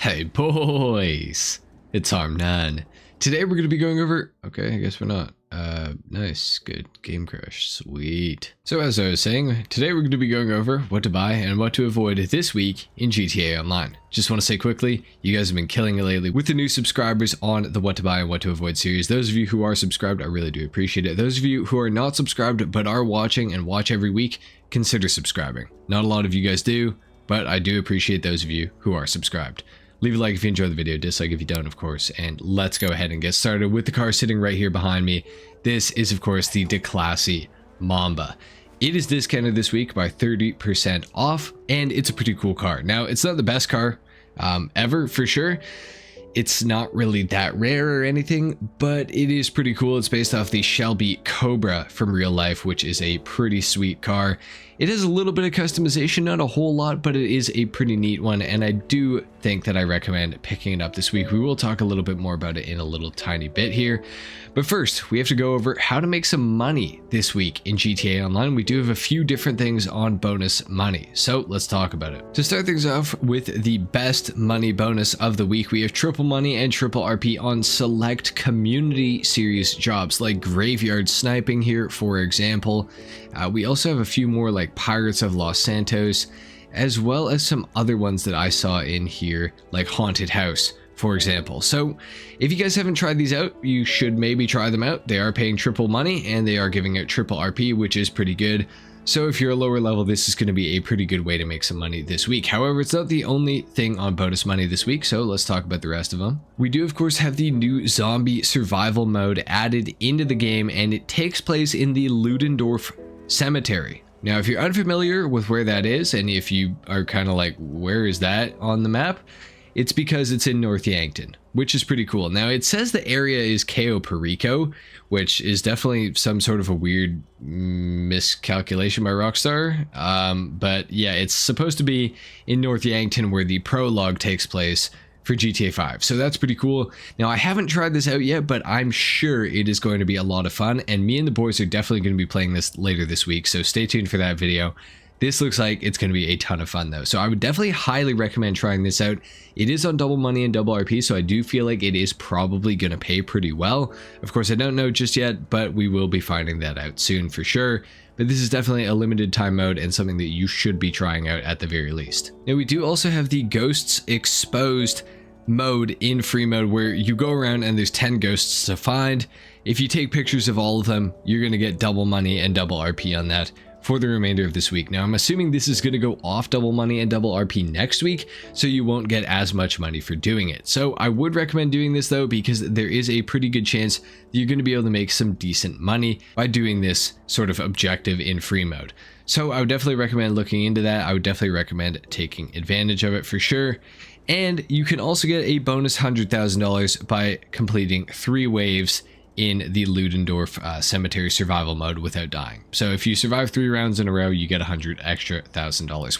Hey boys, it's HarmNone. Today we're going to be going over, okay, I guess we're not. Nice, good, game crash, sweet. So as I was saying, today we're going to be going over what to buy and what to avoid this week in GTA Online. Just want to say quickly, you guys have been killing it lately with the new subscribers on the what to buy and what to avoid series. Those of you who are subscribed, I really do appreciate it. Those of you who are not subscribed but are watching and watch every week, consider subscribing. Not a lot of you guys do, but I do appreciate those of you who are subscribed. Leave a like if you enjoy the video, dislike if you don't, of course, and let's go ahead and get started with the car sitting right here behind me. This is, of course, the Declassy Mamba. It is discounted this week by 30% off, and it's a pretty cool car. Now, it's not the best car ever, for sure. It's not really that rare or anything, but it is pretty cool. It's based off the Shelby Cobra from real life, which is a pretty sweet car. It has a little bit of customization, not a whole lot, but it is a pretty neat one, and I do think that I recommend picking it up this week. We will talk a little bit more about it in a little tiny bit here. But first, we have to go over how to make some money this week in GTA Online. We do have a few different things on bonus money, so let's talk about it. To start things off with the best money bonus of the week, we have triple money and triple RP on select community series jobs like graveyard sniping here, for example. We also have a few more like Pirates of Los Santos, as well as some other ones that I saw in here, like Haunted House, for example. So if you guys haven't tried these out, you should maybe try them out. They are paying triple money and they are giving out triple RP, which is pretty good. So if you're a lower level, this is going to be a pretty good way to make some money this week. However, it's not the only thing on bonus money this week, so let's talk about the rest of them. We do, of course, have the new zombie survival mode added into the game, and it takes place in the Ludendorff Cemetery. Now, if you're unfamiliar with where that is, and if you are kind of like, where is that on the map? It's because it's in North Yankton, which is pretty cool. Now, it says the area is Cayo Perico, which is definitely some sort of a weird miscalculation by ROCKSTAR. But yeah, it's supposed to be in North Yankton where the prologue takes place for GTA 5. So that's pretty cool. Now, I haven't tried this out yet, but I'm sure it is going to be a lot of fun. And me and the boys are definitely going to be playing this later this week. So stay tuned for that video. This looks like it's going to be a ton of fun though. So I would definitely highly recommend trying this out. It is on double money and double RP, so I do feel like it is probably going to pay pretty well. Of course, I don't know just yet, but we will be finding that out soon for sure. But this is definitely a limited time mode and something that you should be trying out at the very least. Now, we do also have the Ghosts Exposed mode in free mode where you go around and there's 10 ghosts to find. If you take pictures of all of them, you're going to get double money and double RP on that for the remainder of this week. Now, I'm assuming this is going to go off double money and double RP next week, so you won't get as much money for doing it. So I would recommend doing this though, because there is a pretty good chance that you're going to be able to make some decent money by doing this sort of objective in free mode. So I would definitely recommend looking into that. I would definitely recommend taking advantage of it for sure. And you can also get a bonus $100,000 by completing 3 waves in the Ludendorff Cemetery survival mode without dying. So if you survive 3 rounds in a row, you get $100,000 extra,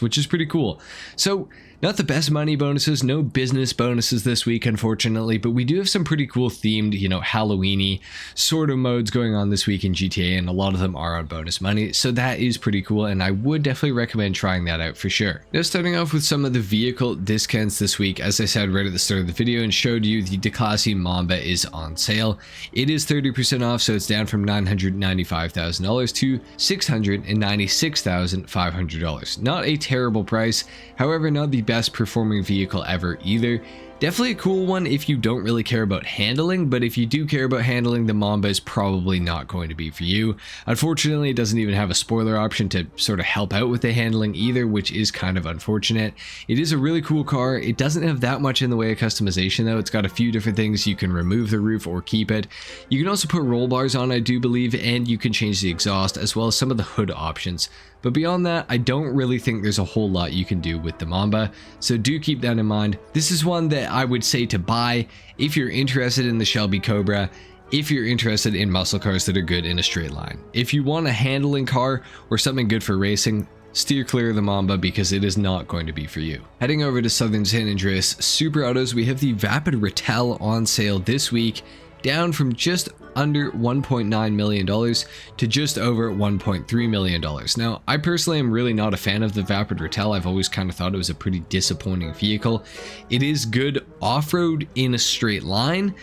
which is pretty cool. So not the best money bonuses, no business bonuses this week, unfortunately, but we do have some pretty cool themed, you know, Halloween-y sort of modes going on this week in GTA, and a lot of them are on bonus money. So that is pretty cool, and I would definitely recommend trying that out for sure. Now, starting off with some of the vehicle discounts this week, as I said right at the start of the video and showed you, the Declassy Mamba is on sale. It is 30% off, so it's down from $995,000 to $696,500. Not a terrible price, however, not the best performing vehicle ever either. Definitely a cool one if you don't really care about handling, but if you do care about handling, the Mamba is probably not going to be for you. Unfortunately, it doesn't even have a spoiler option to sort of help out with the handling either, which is kind of unfortunate. It is a really cool car. It doesn't have that much in the way of customization though. It's got a few different things. You can remove the roof or keep it. You can also put roll bars on, I do believe, and you can change the exhaust as well as some of the hood options. But beyond that, I don't really think there's a whole lot you can do with the Mamba, so do keep that in mind. This is one that I would say to buy if you're interested in the Shelby Cobra, if you're interested in muscle cars that are good in a straight line. If you want a handling car or something good for racing, steer clear of the Mamba because it is not going to be for you. Heading over to Southern San Andreas Super Autos, we have the Vapid Ratel on sale this week, down from just under $1.9 million to just over $1.3 million. Now, I personally am really not a fan of the Vapid Ratel. I've always kind of thought it was a pretty disappointing vehicle. It is good off-road in a straight line.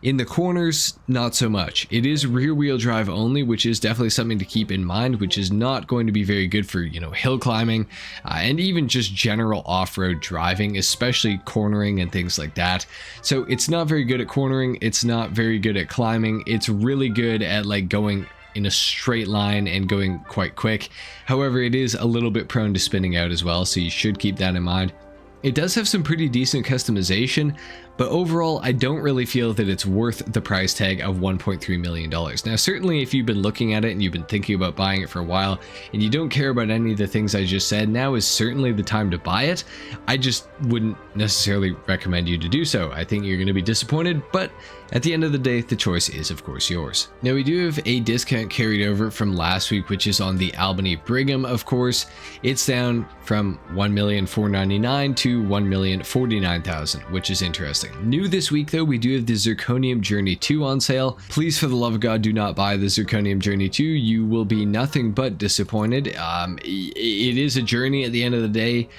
In the corners, not so much. It is rear wheel drive only, which is definitely something to keep in mind, which is not going to be very good for, hill climbing and even just general off-road driving, especially cornering and things like that. So it's not very good at cornering. It's not very good at climbing. It's really good at like going in a straight line and going quite quick. However, it is a little bit prone to spinning out as well, so you should keep that in mind. It does have some pretty decent customization, but overall, I don't really feel that it's worth the price tag of $1.3 million. Now, certainly if you've been looking at it and you've been thinking about buying it for a while and you don't care about any of the things I just said, now is certainly the time to buy it. I just wouldn't necessarily recommend you to do so. I think you're going to be disappointed, but at the end of the day, the choice is of course yours. Now, we do have a discount carried over from last week, which is on the Albany Brigham, of course. It's down from $1,499,000 to $1,049,000, which is interesting. New this week though, we do have the Zirconium Journey 2 on sale. Please, for the love of God, do not buy the Zirconium Journey 2. You will be nothing but disappointed. It is a journey at the end of the day,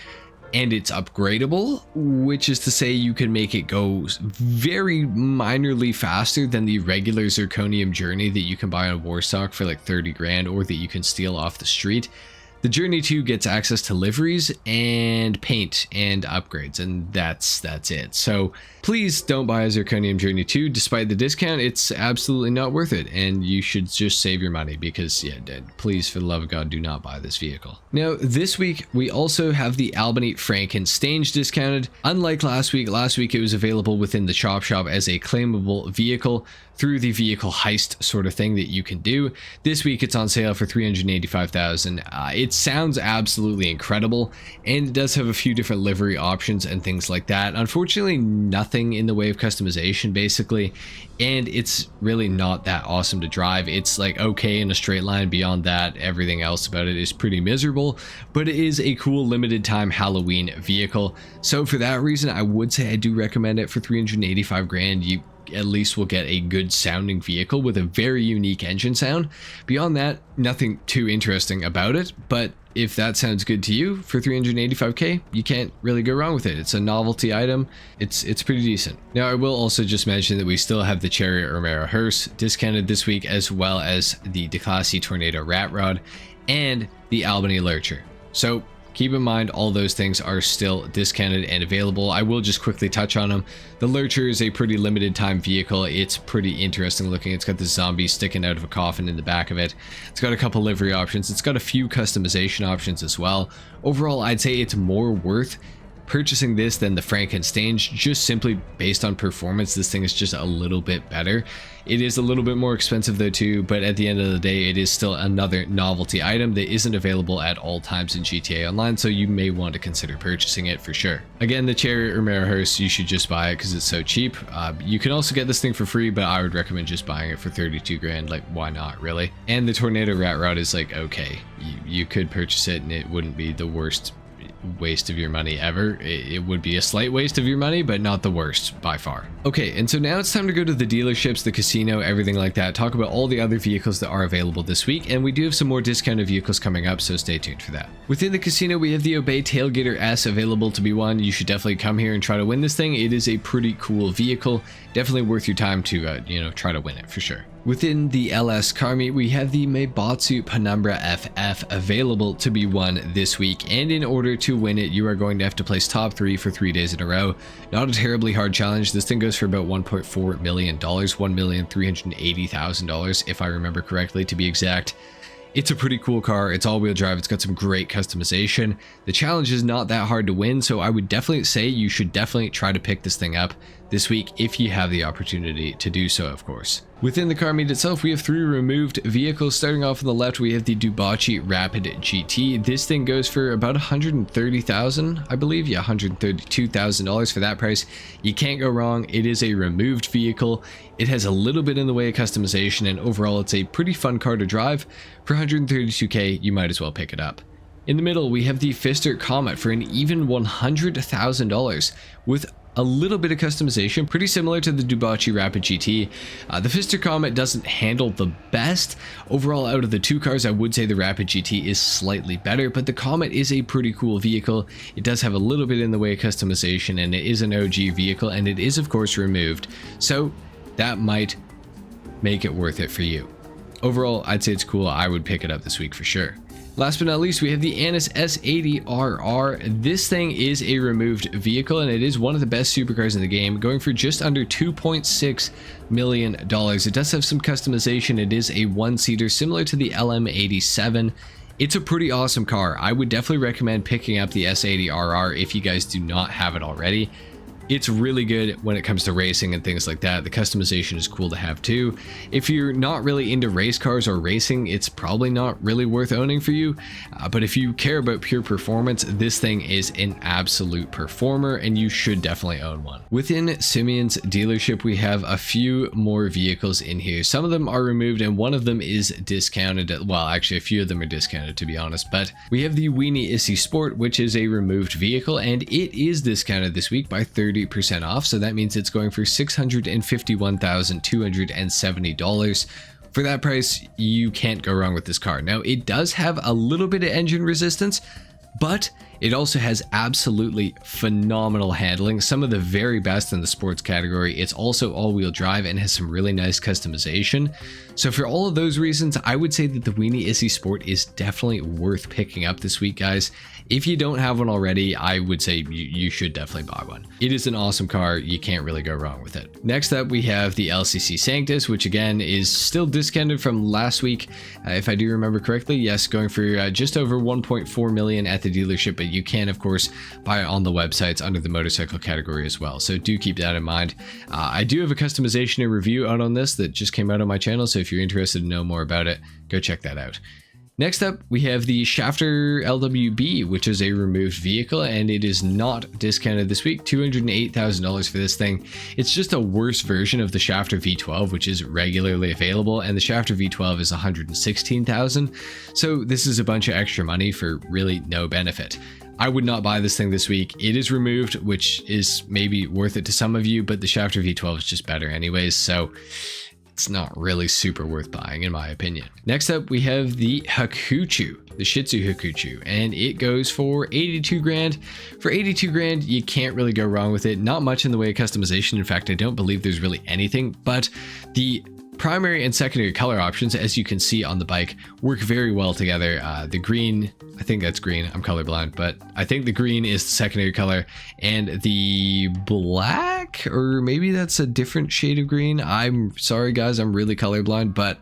and it's upgradable, which is to say you can make it go very minorly faster than the regular Zirconium Journey that you can buy on Warstock for like 30 grand, or that you can steal off the street. The Journey 2 gets access to liveries and paint and upgrades, and that's it. So please don't buy a Zirconium Journey 2. Despite the discount, it's absolutely not worth it, and you should just save your money because, yeah, please, for the love of God, do not buy this vehicle. Now, this week, we also have the Albany Frankenstein discounted. Unlike last week it was available within the Chop Shop as a claimable vehicle through the vehicle heist sort of thing that you can do. This week, it's on sale for $385,000. It sounds absolutely incredible, and it does have a few different livery options and things like that. Unfortunately, nothing in the way of customization, basically, and it's really not that awesome to drive. It's like okay in a straight line. Beyond that, everything else about it is pretty miserable, but it is a cool limited time Halloween vehicle. So for that reason, I would say I do recommend it for 385 grand. You at least will get a good sounding vehicle with a very unique engine sound. Beyond that, nothing too interesting about it, but if that sounds good to you for 385k, you can't really go wrong with it. It's a novelty item. It's pretty decent. Now, I will also just mention that we still have the Chariot Romero hearse discounted this week, as well as the DeClassy Tornado Rat Rod and the Albany Lurcher. So keep in mind, all those things are still discounted and available. I will just quickly touch on them. The Lurcher is a pretty limited time vehicle. It's pretty interesting looking. It's got the zombie sticking out of a coffin in the back of it. It's got a couple livery options. It's got a few customization options as well. Overall, I'd say it's more worth purchasing this than the Frankenstein, just simply based on performance. This thing is just a little bit better. It is a little bit more expensive though too, but at the end of the day, it is still another novelty item that isn't available at all times in GTA Online, so you may want to consider purchasing it for sure. Again, the Chariot Romero hearse, you should just buy it because it's so cheap. You can also get this thing for free, but I would recommend just buying it for 32 grand. Like, why not, really? And the Tornado Rat Rod is like, okay, you could purchase it and it wouldn't be the worst waste of your money ever. It would be a slight waste of your money, but not the worst by far. Okay, and so now it's time to go to the dealerships, the casino, everything like that, talk about all the other vehicles that are available this week, and we do have some more discounted vehicles coming up, so stay tuned for that. Within the casino, we have the Obey Tailgater S available to be won. You should definitely come here and try to win this thing. It is a pretty cool vehicle. Definitely worth your time to, try to win it for sure. Within the LS car meet, we have the Meibatsu Penumbra FF available to be won this week, and in order to win it, you are going to have to place top 3 for 3 days in a row. Not a terribly hard challenge. This thing goes for about $1.4 million, $1,380,000 if I remember correctly, to be exact. It's a pretty cool car. It's all-wheel drive. It's got some great customization. The challenge is not that hard to win, so I would definitely say you should definitely try to pick this thing up this week if you have the opportunity to do so, of course. Within the car meet itself, we have 3 removed vehicles. Starting off on the left, we have the Dubachi Rapid GT. This thing goes for about $130,000, I believe. Yeah, $132,000 for that price. You can't go wrong. It is a removed vehicle. It has a little bit in the way of customization, and overall, it's a pretty fun car to drive. For $132K, you might as well pick it up. In the middle, we have the Pfister Comet for an even $100,000 with a little bit of customization, pretty similar to the Dubocci Rapid GT. The Fister Comet doesn't handle the best. Overall, out of the two cars, I would say the Rapid GT is slightly better, but the Comet is a pretty cool vehicle. It does have a little bit in the way of customization, and it is an OG vehicle, and it is of course removed. So that might make it worth it for you. Overall, I'd say it's cool. I would pick it up this week for sure. Last but not least, we have the Annis S80RR. This thing is a removed vehicle, and it is one of the best supercars in the game, going for just under $2.6 million. It does have some customization. It is a one-seater, similar to the LM87. It's a pretty awesome car. I would definitely recommend picking up the S80RR if you guys do not have it already. It's really good when it comes to racing and things like that. The customization is cool to have too. If you're not really into race cars or racing, it's probably not really worth owning for you. But if you care about pure performance, this thing is an absolute performer, and you should definitely own one. Within Simeon's dealership, we have a few more vehicles in here. Some of them are removed and one of them is discounted. Well, actually a few of them are discounted, to be honest. But we have the Weenie Issy Sport, which is a removed vehicle, and it is discounted this week by 30% off, so that means it's going for $651,270. For that price, you can't go wrong with this car. Now, it does have a little bit of engine resistance, but it also has absolutely phenomenal handling, some of the very best in the sports category. It's also all-wheel drive and has some really nice customization. So for all of those reasons, I would say that the Weenie Issy Sport is definitely worth picking up this week, guys. If you don't have one already, I would say you should definitely buy one. It is an awesome car. You can't really go wrong with it. Next up, we have the LCC Sanctus, which again is still discounted from last week. If I do remember correctly, yes, going for just over 1.4 million at the dealership, but you can, of course, buy it on the websites under the motorcycle category as well. So do keep that in mind. I do have a customization and review out on this that just came out on my channel. So if you're interested to know more about it, go check that out. Next up, we have the Schafter LWB, which is a removed vehicle, and it is not discounted this week. $208,000 for this thing. It's just a worse version of the Schafter V12, which is regularly available, and the Schafter V12 is $116,000. So this is a bunch of extra money for really no benefit. I would not buy this thing this week. It is removed, which is maybe worth it to some of you, but the Schafter V12 is just better anyways, so it's not really super worth buying in my opinion. Next up, we have the Hakuchu, the Shih Tzu Hakuchu, and it goes for 82 grand. For 82 grand, you can't really go wrong with it. Not much in the way of customization. In fact, I don't believe there's really anything, but the primary and secondary color options, as you can see on the bike, work very well together. The green, I think that's green, I'm colorblind, but I think the green is the secondary color, and the black, or maybe that's a different shade of green. I'm sorry guys, I'm really colorblind, but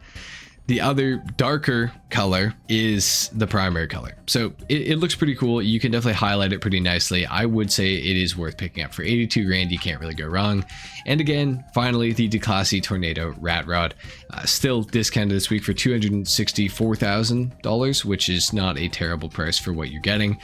the other darker color is the primary color. So it looks pretty cool. You can definitely highlight it pretty nicely. I would say it is worth picking up. For 82 grand, you can't really go wrong. And again, finally, the Declasse Tornado Rat Rod, still discounted this week for $264,000, which is not a terrible price for what you're getting.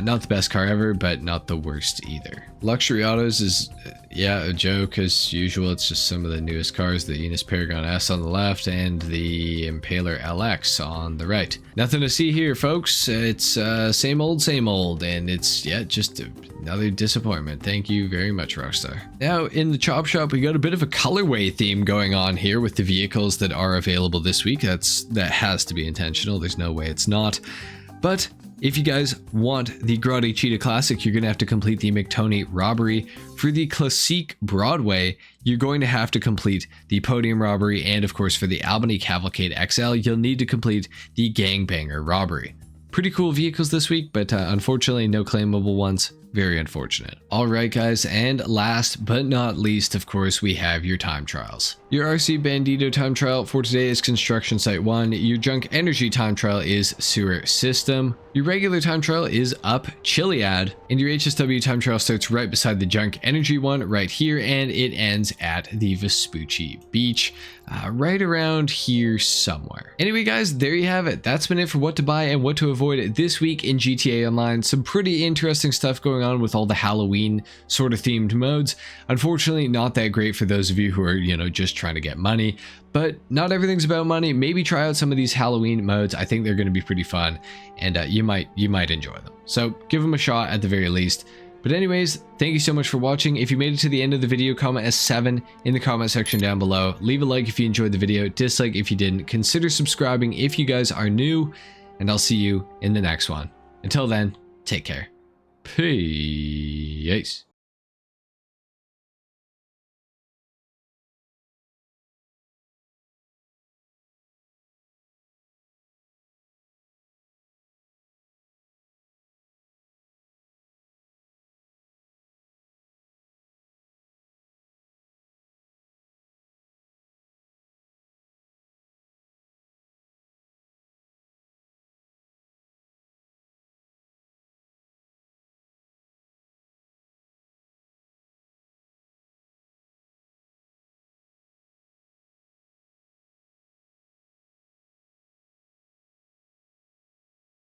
Not the best car ever, but not the worst either. Luxury Autos is, yeah, a joke as usual. It's just some of the newest cars, the Enos Paragon S on the left and the Impaler LX on the right. Nothing to see here, folks. It's same old, and it's, yeah, just another disappointment. Thank you very much, Rockstar. Now, in the chop shop, we got a bit of a colorway theme going on here with the vehicles that are available this week. That has to be intentional. There's no way it's not. But if you guys want the Grotte Cheetah Classic, you're going to have to complete the McToney Robbery. For the Classique Broadway, you're going to have to complete the Podium Robbery. And of course, for the Albany Cavalcade XL, you'll need to complete the Gangbanger Robbery. Pretty cool vehicles this week, but unfortunately, no claimable ones. Very unfortunate. All right, guys, and last but not least, of course, we have your time trials. Your RC Bandito time trial for today is Construction Site 1. Your Junk Energy time trial is Sewer System. Your regular time trial is Up Chiliad, and your HSW time trial starts right beside the Junk Energy one right here, and it ends at the Vespucci Beach, right around here somewhere. Anyway, guys, there you have it. That's been it for what to buy and what to avoid this week in GTA Online. Some pretty interesting stuff going on with all the Halloween sort of themed modes. Unfortunately, not that great for those of you who are, you know, just trying to get money, but not everything's about money. Maybe try out some of these Halloween modes. I think they're going to be pretty fun, and you might enjoy them. So give them a shot at the very least. But anyways, thank you so much for watching. If you made it to the end of the video, comment a 7 in the comment section down below. Leave a like if you enjoyed the video, dislike if you didn't. Consider subscribing if you guys are new, and I'll see you in the next one. Until then, take care. Peace.